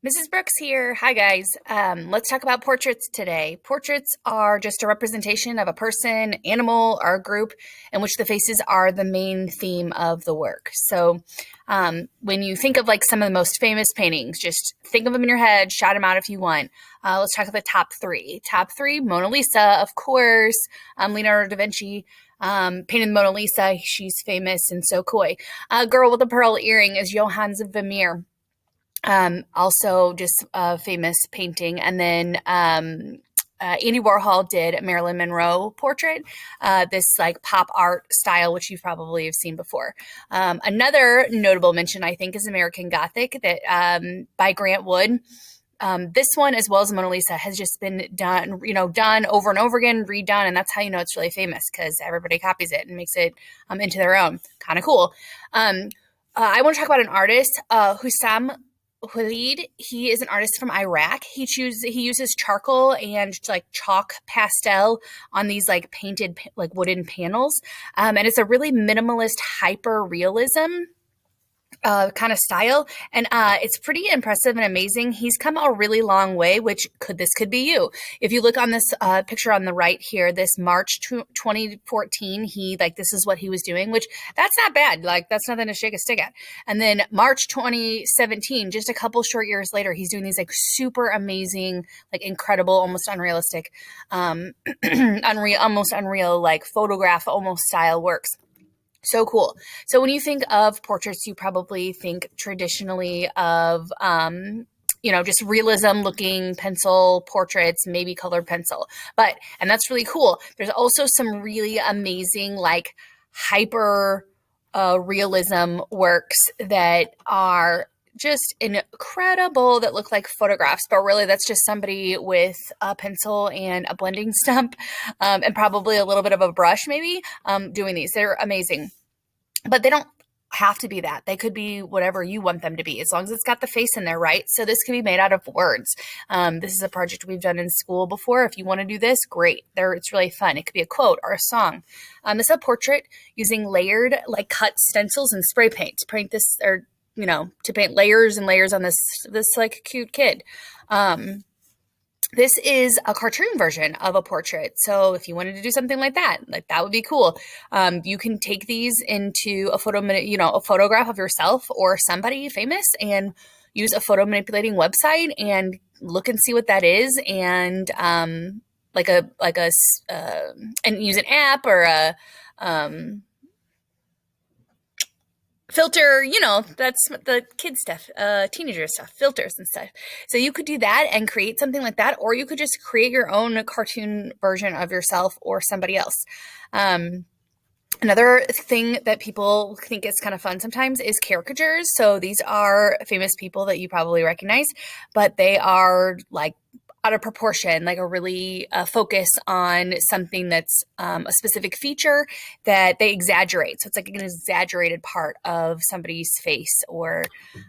Mrs. Brooks here. Hi, guys. Let's talk about portraits today. Portraits are just a representation of a person, animal, or a group in which the faces are the main theme of the work. So, when you think of like some of the most famous paintings, just think of them in your head, shout them out if you want. Let's talk about the top three. Top three, Mona Lisa, of course. Leonardo da Vinci painted Mona Lisa. She's famous and so coy. Girl with a Pearl Earring is Johannes Vermeer. Also just a famous painting. And then Andy Warhol did a Marilyn Monroe portrait, this like pop art style, which you probably have seen before. Another notable mention, I think, is American Gothic that by Grant Wood. This one, as well as Mona Lisa, has just been done over and over again, redone, and that's how you know it's really famous because everybody copies it and makes it into their own. Kind of cool. I want to talk about an artist, Hussam Khalid. He is an artist from Iraq. He uses charcoal and like chalk pastel on these like painted like wooden panels, and it's a really minimalist hyper realism kind of style, and it's pretty impressive and amazing. He's come a really long way, which could be you. If you look on this picture on the right here, this March 2014, this is what he was doing, which that's not bad. Like that's nothing to shake a stick at. And then March 2017, just a couple short years later, he's doing these like super amazing, like incredible, almost unrealistic, almost unreal, like photograph almost style works. So cool. So when you think of portraits, you probably think traditionally of, just realism looking pencil portraits, maybe colored pencil. And that's really cool. There's also some really amazing, like hyper realism works that are just incredible that look like photographs, but really that's just somebody with a pencil and a blending stump and probably a little bit of a brush maybe doing these. They're amazing, but they don't have to be that. They could be whatever you want them to be, as long as it's got the face in there, right? So this can be made out of words. This is a project we've done in school before. If you want to do this, great. It's really fun. It could be a quote or a song. This is a portrait using layered, like cut stencils and spray paint to paint this, or to paint layers and layers on this like cute kid. This is a cartoon version of a portrait. So if you wanted to do something like that would be cool. You can take these into a photograph of yourself or somebody famous and use a photo manipulating website and look and see what that is. And and use an app or a, filter, that's the kid stuff, teenager stuff, filters and stuff. So you could do that and create something like that, or you could just create your own cartoon version of yourself or somebody else. Another thing that people think is kind of fun sometimes is caricatures. So these are famous people that you probably recognize, but they are like out of proportion, like a really focus on something that's a specific feature that they exaggerate. So it's like an exaggerated part of somebody's face or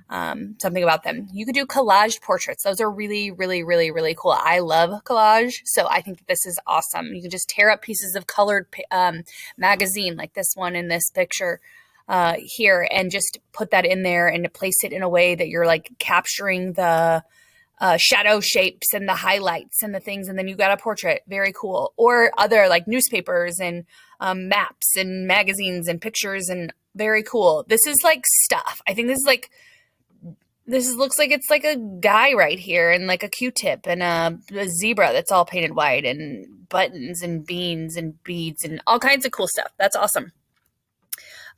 something about them. You could do collaged portraits. Those are really, really, really, really cool. I love collage, so I think that this is awesome. You can just tear up pieces of colored magazine, like this one in this picture here, and just put that in there and place it in a way that you're like capturing the shadow shapes and the highlights and the things, and then you got a portrait. Very cool. Or other like newspapers and maps and magazines and pictures, and very cool. This is like stuff. I think looks like it's like a guy right here and like a Q-tip and a zebra that's all painted white and buttons and beans and beads and all kinds of cool stuff. That's awesome.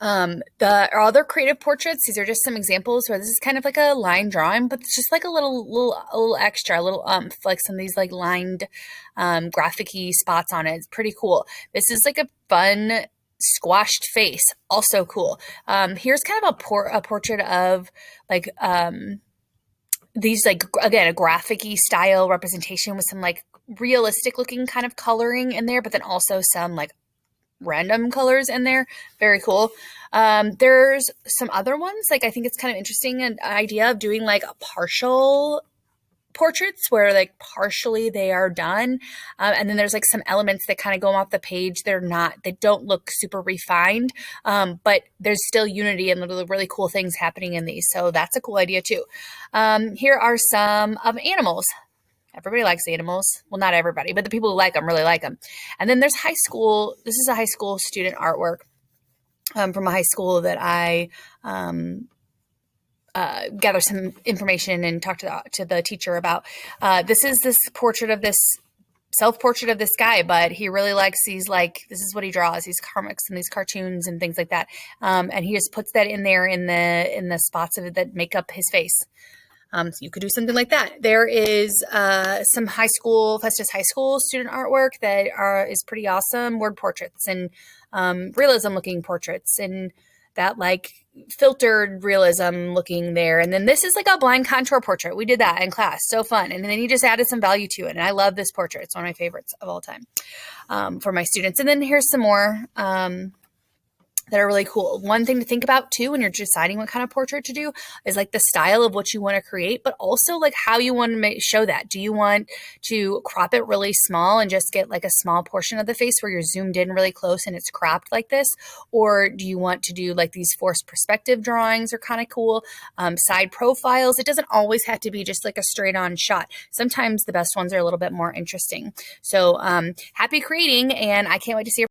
The other creative portraits, these are just some examples where this is kind of like a line drawing, but it's just like a little extra, a little like some of these like lined graphic-y spots on it. It's pretty cool. This is like a fun squashed face, also cool. Here's kind of a portrait of like these like, again, a graphic-y style representation with some like realistic looking kind of coloring in there, but then also some like random colors in there. Very cool. There's some other ones. Like I think it's kind of interesting, an idea of doing like a partial portraits where like partially they are done. And then there's like some elements that kind of go off the page. They don't look super refined, but there's still unity and really cool things happening in these. So that's a cool idea too. Here are some of animals. Everybody likes animals. Well, not everybody, but the people who like them really like them. And then there's high school. This is a high school student artwork from a high school that I gather some information and talk to the teacher about. This is this self-portrait of this guy, but he really likes these, like, this is what he draws, these comics and these cartoons and things like that. And he just puts that in there in the spots of it that make up his face. So you could do something like that. There is some Festus High School student artwork that is pretty awesome. Word portraits and realism looking portraits and that like filtered realism looking there. And then this is like a blind contour portrait. We did that in class. So fun. And then he just added some value to it. And I love this portrait. It's one of my favorites of all time for my students. And then here's some more that are really cool. One thing to think about too when you're deciding what kind of portrait to do is like the style of what you want to create, but also like how you want to show that. Do you want to crop it really small and just get like a small portion of the face where you're zoomed in really close and it's cropped like this? Or do you want to do like these forced perspective drawings are kind of cool. Side profiles. It doesn't always have to be just like a straight on shot. Sometimes the best ones are a little bit more interesting. So happy creating, and I can't wait to see your